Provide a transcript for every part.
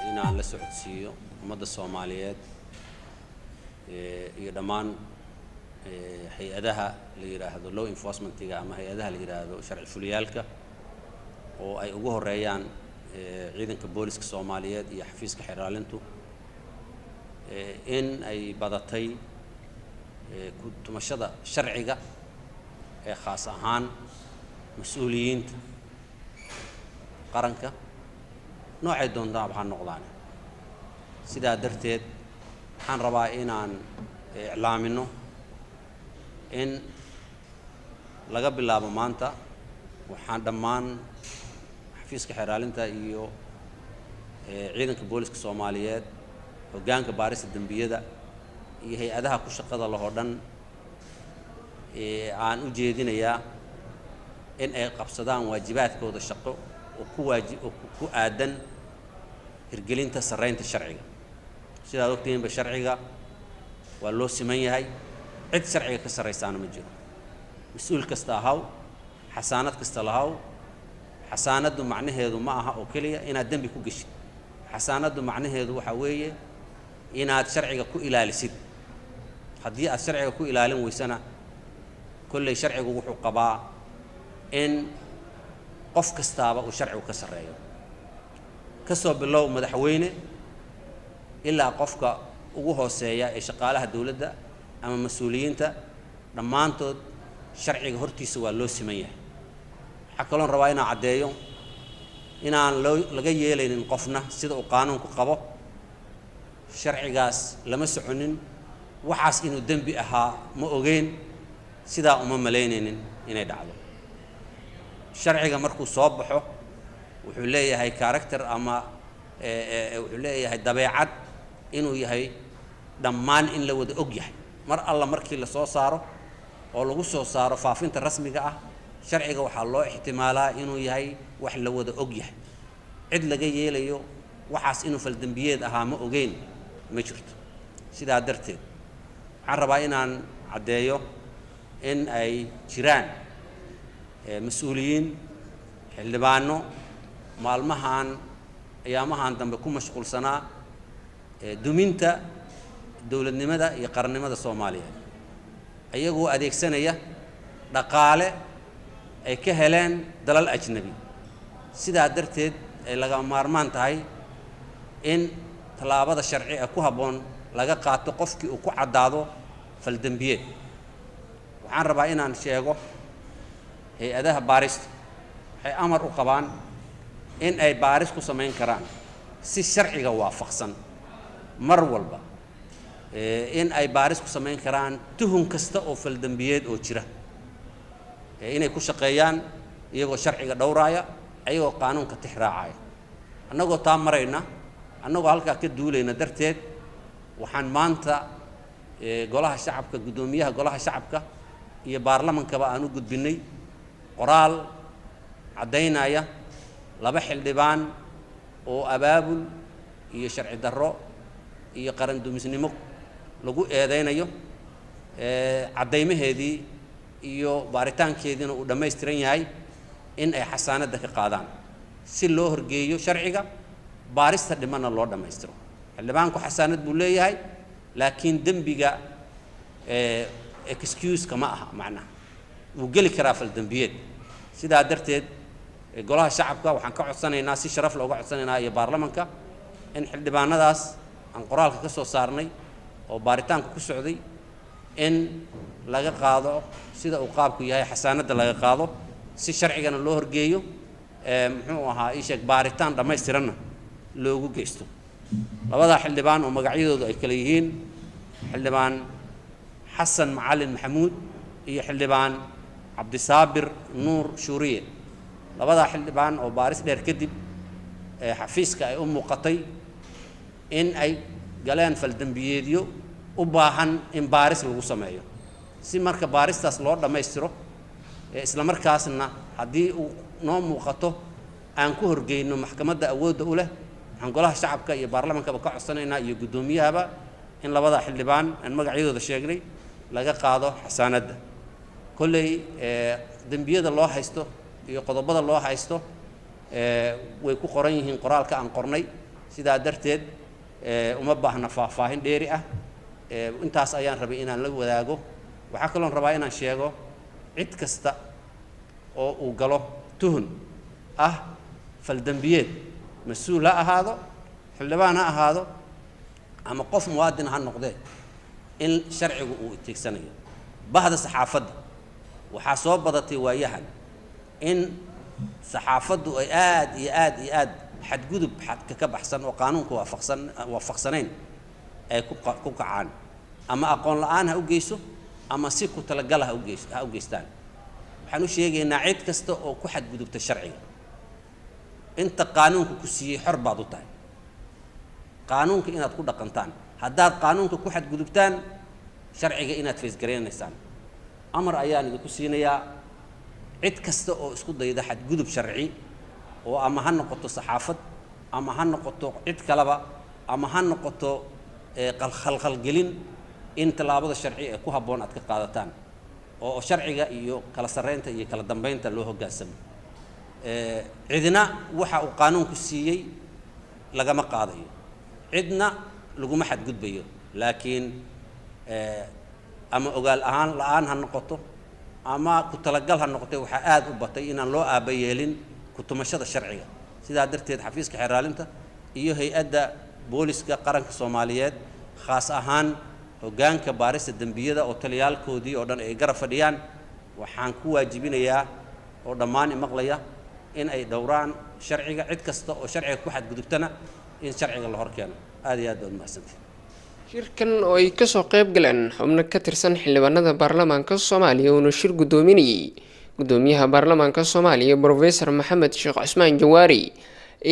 inaan la socodsiiyo ummadda Soomaaliyeed iyo dhammaan hay'adaha la yiraahdo law enforcement-iga ama hay'adaha la yiraahdo sharci fuliyaalka oo ay ugu horeeyaan ciidanka booliska Soomaaliyeed iyo xafiiska xiraalintu in ay badatay ku tumashada sharciga ee khaas ahaan mas'uuliyiinta qaranka noocay doontaan waxaan noqdaan sidaa darteed waxaan rabaa inaan iclaamino in laga bilaabo maanta waxaan dhammaan xafiiska xiraalinta iyo ciidanka booliska Soomaaliyeed hoggaanka baarista dambiyada iyo hay'adaha ku shaqada laho dhan aan u jeedinayaa in ay qabsadaan waajibaadkooda shaqo oo ku aadan hirgelinta sareynta sharciga sidaa ogtiinba sharciga waa loo siman yahay cid sharciga ka sareysaana ma jiro mas'uul kasta ahaw xasaanad kasta lahaw xasaanadu macnaheedu ma aha oo kaliya inaad dambi ku gashid xasaanadu macnaheedu waxa weeye inaad sharciga ku ilaalisid haddii aad sharciga ku ilaalin weysana kullay sharcigu wuxuu qabaa in qof kastaaba uu sharcigu ka sareeyo ka soo bilow madaxweyne ilaa qofka ugu hooseeya ee shaqaalaha dawladda ama mas'uuliyiinta dhammaantood sharciga hortiisa waa loo siman yahay waxa kaloon rabaa inaan caddeeyo inaan laga yeelaynin qofna sida uu qaanuunku qabo sharcigaas lama soconin waxaas inuu dambi ahaa ma ogeyn sidaa uma malaynaynin inay dhacdo sharciga markuu soo baxo wuxuu leeyahay character ama wuxuu leeyahay dabeecad inuu yahay dhammaan in la wada og yahay mar alla markii la soo saaro oo lagu soo saaro faafinta rasmiga ah sharciga waxaa loo ihtimaalaa inuu yahay wax la wada og yahay cid laga yeelayo waxaas inuu faldambiyeed ahaa ma ogeyn ma jirto sidaa darteed waxaan rabaa inaan caddeeyo in ay jiraan mas'uuliyiin xildhibaano maalmahan ayaamahan dambe ku mashquulsanaa duminta dawladnimada iyo qarannimada Soomaaliyeed ayagoo adeegsanaya dhaqaale ay ka heleen dalal ajnabi sidaa darteed ay laga maarmaan tahay in talaabada sharci ah ku haboon laga qaato qofkii uu ku cadaado faldambiyeed waxaan rabaa inaan sheego hay'adaha baarista waxay amar u qabaan in ay baaris ku sameyn karaan si sharciga waafaqsan mar walba in ay baaris ku sameyn karaan tuhun kasta oo faldambiyeed oo jira inay ku shaqeeyaan iyagoo sharciga dhowraaya ayagoo qaanuunka tixraacaya annagoo taa marayna annagoo halkaa ka duulayna darteed waxaan maanta golaha shacabka gudoomiyaha golaha shacabka iyo baarlamankaba aan u gudbinay qoraal caddaynaya laba xildhibaan oo abaabul iyo sharci darro iyo qaran dumisnimo lagu eedeynayo caddaymaheedii iyo baaritaankeediina uu dhammaystiran yahay in ay xasaanada ka qaadaan si loo horgeeyo sharciga baarista dhimana loo dhammaystiro xildhibaanku xasaanad buu leeyahay laakiin dambiga excuse kama aha macnaha wuu geli karaa faldambiyeed sidaa darteed golaha shacabka waxaan ka codsanaynaa si sharaf looga codsanaynaa iyo baarlamanka in xildhibaanadaas aan qoraalka ka soo saarnay oo baaritaanka ku socday in laga qaado sida uu qaabku yahay xasaanada laga qaado si sharcigana loo horgeeyo muxuu ahaa isheeg baaritaan dhammaystiranna loogu geysto labada xildhibaan oo magacyadoodu ay kala yihiin xildhibaan xasan macalin maxamuud iyo xildhibaan cabdisaabir nuur shuuriye labada xildhibaan oo baaris dheer kadib xafiiska ay u muuqatay in ay galeen faldambiyeedyo u baahan in baaris lagu sameeyo si marka baaristaas loo dhammaystiro isla markaasna haddii uu noo muuqato aan ku horgeyno maxkamadda awoodda u leh waxaan golaha shacabka iyo baarlamankaba ka codsanaynaa iyo guddoomiyahaba in labada xildhibaan aan magacyadooda sheegnay laga qaado xasaanadda kolley dambiyada loo haysto iyo qodobada loo haysto way ku qoran yihiin qoraalka aan qornay sidaa darteed uma baahna faahfaahin dheeri ah intaas ayaan rabay inaan la wadaago waxaa kaloo rabaa inaan sheego cid kasta oo uu galo tuhun ah faldambiyeed mas'uul ha ahaado xildhibaan ha ahaado ama qof muwaadin ha noqdee in sharcigu uu itiigsanayo bahda saxaafadda waxaa soo badatay waayahan in saxaafaddu ay aad xadgudub xadka ka baxsan oo qaanuunka waafaqsanayn ay ku kacaan ama aqoon la'aan ha u geyso ama si ku talagal ha u geystaan waxaan u sheegaynaa cid kasta oo ku xadgudubta sharciga inta qaanuunka ku siiyey xor baad u tahay qaanuunka inaad ku dhaqantaan haddaad qaanuunka ku xadgudubtaan sharciga inaad feesgareynaysaan amar ayaan idinku siinayaa cid kasta oo isku dayda xadgudub sharci oo ama ha noqoto saxaafad ama ha noqoto cid kaleba ama ha noqoto khalkhalgelin in tallaabada sharci ee ku habboon aad ka qaadataan oo sharciga iyo kala sarreynta iyo kala dambeynta loo hoggaansamo cidna waxa uu qaanuunku siiyey lagama qaadayo cidna laguma xadgudbayo laakiin ama ogaal ahaan la'aan ha noqoto ama ku talagal ha noqotay waxaa aad u batay inaan loo aaba yeelin ku tumashada sharciga sidaa darteed xafiiska xeraalinta iyo hay-adda booliska qaranka Soomaaliyeed khaas ahaan hoggaanka baarista dambiyada oo taliyaalkoodii oo dhan ay garab fadhiyaan waxaan ku waajibinayaa oo dhammaan maqlaya in ay dhowraan sharciga cid kasta oo sharciga ku xadgudubtana in sharciga la hor keeno aad iyo aad baad mahadsantihiin shirkan oo ay ka soo qayb galeen xubno ka tirsan xildhibaanada baarlamaanka Soomaaliya oo shir gudoominayay gudoomiyaha baarlamaanka Soomaaliya Professor Maxamed Sheekh Cusmaan Jawaari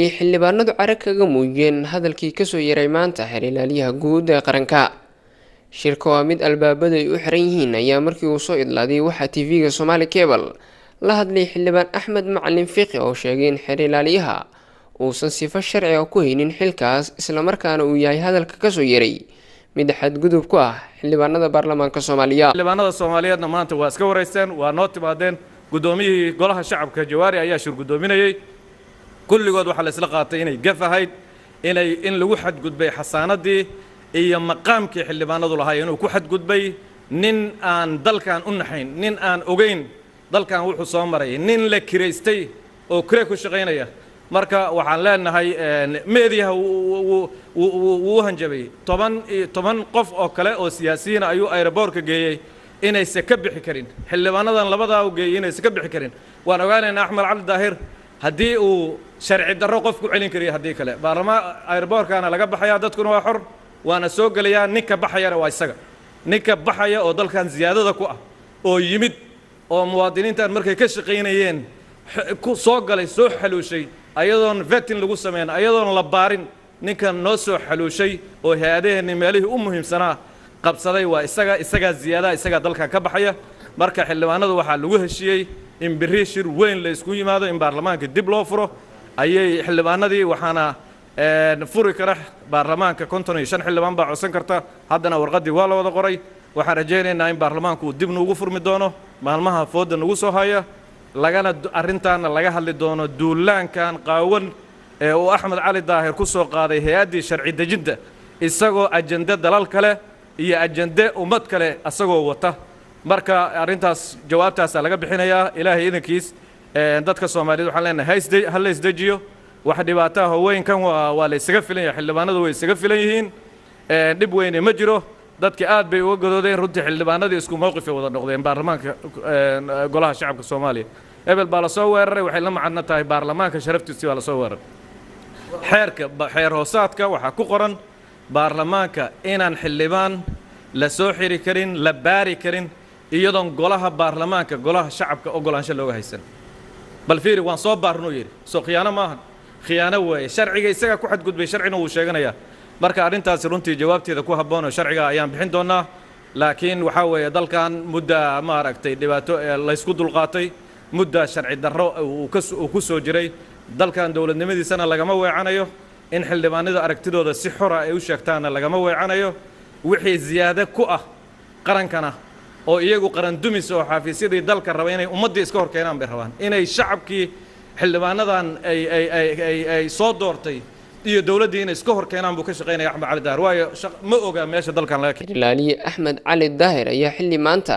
ee xildhibaanadu carag kaga muujiyeen hadalkii ka soo yaray maanta xiriirlaaliyaha guud ee qaranka shirka waa mid albaabada ay u xiran yihiin ayaa markii uu soo idlaaday waxa TV-ga Somali Cable la hadlay xildhibaan Axmed Macalin Fiqi oo sheegay in xiriirlaaliyaha uusan sifo sharci ah ku haynin xilkaas isla markaana uu yahay hadalka ka soo yaray mid xadgudub ku ah xildhibaanada baarlamaanka Soomaaliya xildhibaanada Soomaaliyeedna maanta waa iska wareysteen waa noo timaadeen gudoomiyihii golaha shacabka Jawaari ayaa shir gudoominayay kulligood waxa la isla qaatay inay gaf ahayd in lagu xadgudbay xasaanadii iyo maqaamkii xildhibaanadu lahaay inuu ku xadgudbay nin aan dalkan u naxayn nin aan ogeyn dalkan wuxuu soo maray nin la kireystay oo kire ku shaqeynaya marka waxaan leenahay meediyaha uu hanjabay 10 qof oo kale oo siyaasiyiin ayuu aeroboortka geeyay inaysan ka bixi karin xildhibaanadan labadaa u geeyay inaysan ka bixi karin waan ogaanaynaa Axmed Cali Daahir haddii uu sharci darro qof ku celin kariyo haddii kale baarlamaanka aeroboortkana laga baxayaa dadkuna waa xor waana soo galayaa ninka baxayana waa isaga ninka baxaya oo dalkan ziyaadada ku ah oo yimid oo muwaadiniintan markay ka shaqeynayeen ku soo galay soo xaluushay ayadoon vetin lagu sameyn ayadoon la baarin ninkan noo soo xaluushay oo hay'adaheena meelihii u muhiimsanaa qabsaday waa isaga ziyaada isaga dalka ka baxaya marka xildhibaanadu waxa lagu heshiyay in biri shir weyn la isku yimaado in baarlamaanka dib loo furo ayay xildhibaanadii waxaana furi kara baarlamaanka 55 xildhibaan baa codsan karta haddana warqadii waa la wada qoray waxaan rajaynaynaa in baarlamaanku dib nuugu furmi doono maalmaha fooda nugu soo haya lagana arintaana laga hadli doono duulaankan qaawan ee uu Axmed Cali Daahir ku soo qaaday hay'adii sharci dejinta isagoo ajende dalal kale iyo ajende ummad kale asagoo wata marka arintaas jawaabtaas laga bixinayaa ilaahay idinkiis dadka Soomaaliyeed waxaan leenahay hal la isdejiyo wax dhibaato ah weyn kan waa la isaga filan yahay xildhibaanadu way isaga filan yihiin dib weyn ma jiro dadka aad bay uga godoodeen runtii xildhibaanadii isku mowqif ay wada noqdeen baarlamaanka golaha shacabka Soomaaliya ebel baa la soo weeraray waxay la macna tahay baarlamaanka sharaftiisa waa la soo weeraray xeer hoosaadka waxa ku qoran baarlamaanka inaan xildhibaan la soo xiri karin la baari karin iyadoon golaha baarlamaanka golaha shacabka ogolaansho looga haysan bal fiiri waan soo baarnoo yiri soo khiyaano maahan khiyaano way sharciga isaga ku xadgudbay sharcina uu sheeganaya marka arintaas runtii jawaabteeda ku habboon oo sharciga ayaan bixin doonaa laakiin waxa weeye dalkan mudda ma aragtay dhibaato la isku dulqaatay mudda sharci darro uu ku soo jiray dalkan dawladnimadiisana lagama weecanayo in xildhibaanada aragtidooda si xor ah ay u sheegtaana lagama weecanayo wixii ziyaado ku ah qarankana oo iyagu qaran dumis oo xafiisyadii dalka raba inay ummaddii iska hor keenaan bay rabaan inay shacabkii xildhibaanadan ay soo doortay iyo dawladdii inay iska hor keenaan buu ka shaqaynaya Axmed Cali Daahir waayo ma oga meesha dalkan laga keenay Ilaaliye Axmed Cali Daahir ayaa xilli maanta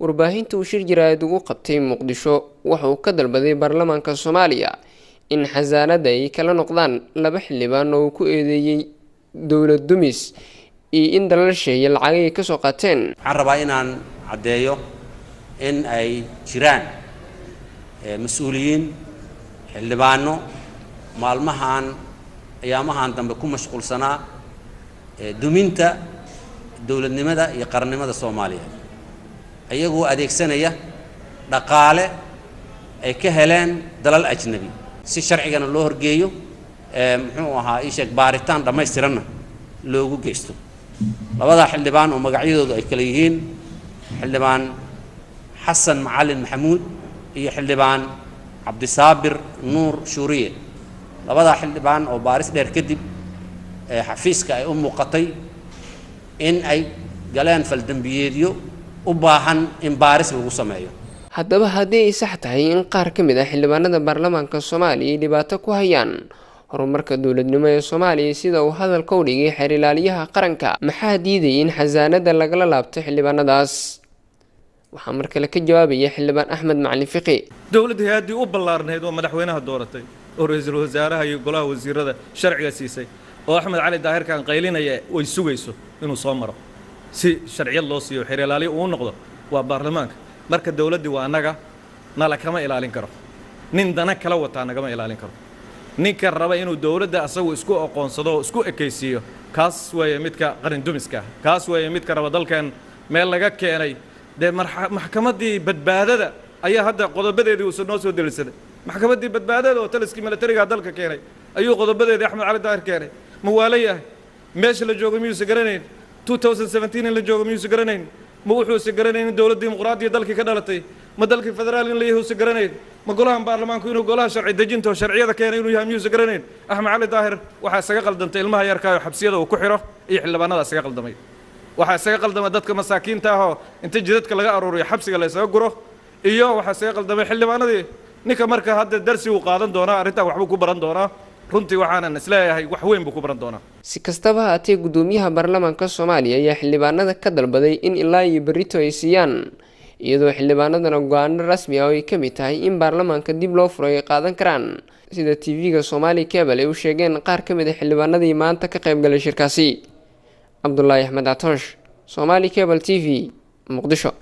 warbaahinta uu shir jiraayad ugu qabtay Muqdisho waxa uu ka dalbaday baarlamaanka Soomaaliya in xasaanada ay kala noqdaan laba xildhibaan oo ku eedeeyay dawlad dumis iyo in dalalsheeye lacag ay ka soo qaateen. Waxaan rabaa inaan caddeeyo in ay jiraan mas'uuliyiin xildhibaano maalmahan ayaamahan dambe ku mashquulsanaa duminta dawladnimada iyo qarannimada Soomaaliya ayagoo adeegsanaya dhaqaale ay ka heleen dalal ajnabi si sharcigana loo horgeeyo muxuu ahaa isheeg baaritaan dhammaystiranna loogu geysto labada xildhibaan oo magacyadoodu ay kala yihiin xildhibaan Xasan Macalin Maxamuud iyo xildhibaan Cabdisaabir Nuur Shuuriye labada xildhibaan oo baaris dheer kadib xafiiska ay u muuqatay in ay galeen faldambiyeedyo u baahan in baaris lagu sameeyo. Haddaba haddii ay sax tahay in qaar ka mid ah xildhibaanada baarlamaanka Soomaaliya dhibaato ku hayaan horumarka dawladnimo ee Soomaaliya sida uu hadalka u dhigay xeer ilaaliyaha qaranka maxaa diiday in xasaanada lagala laabto xildhibaanadaas waxaa mar kale ka jawaabaya xildhibaan Axmed Macalin Fiqi dawladda haddii u ballaarneed oo madaxweynaha dooratay oo ra'iisul wasaaraha iyo golaha wasiirada sharciga siisay oo Axmed Cali Daahir kan qaylinaya way sugayso inuu soo maro si sharciyad loo siiyo xeer ilaaliye uu noqdo waa baarlamaanka marka dawladdu waa anaga nala kama ilaalin karo nin dana kala wata nagama ilaalin karo ninka raba inuu dawladda asagu isku aqoonsado isku ekaysiyo kaas weeye midka qaran dumiska kaas weeye midka raba dalkan meel laga keenay de maxkamadii badbaadada ayaa hadda qodobadeedii uu soo soo dalisaday maxkamadii badbaadada oo taliskii militariga dalka keenay ayuu qodobadeedii Axmed Cali Daahir keenay ma waalayahay meesha la joogo miyuu sagaraneyn 2017 in la joogo miyuu sagaraneyn ma wuxuu sagaraneyn dawladda dimuqraadiga dalkii ka dhalatay ma dalkii federaal in la yahay sagaraneyn ma golaha baarlamaanku inuu golaha sharci dejinta oo sharciyada keenay inuu yahay miyuu sagaraneyn Axmed Cali Daahir waxa isaga qaldantay ilmaha yarka oo xabsiyada uu ku xiro iyo xildhibaanada isaga qaldamay waxa isaga qaldamay dadka masaakiinta ah oo inta jidadka laga aruuriyo xabsiga la isaga guro iyo waxa isaga qaldamay xildhibaanadii ninka marka hadda darsi uu qaadan doona arinta waxba ku baran doona runtii waxaan isleeyahay wax weyn buu ku baran doonaa si kastaba haatee gudoomiyaha baarlamaanka Soomaaliya ayaa xildhibaanada ka dalbaday in ilaa iyo berrito ay siiyaan iyadoo xildhibaanadana go'aan rasmi ah ay ka mid tahay in baarlamaanka dib loo furo ay qaadan karaan sida TV-ga Somali Cable ay u sheegeen qaar ka mid ah xildhibaanadii maanta ka qayb galay shirkaasi Abdullaahi Axmed Atoosh Somali Cable TV Muqdisho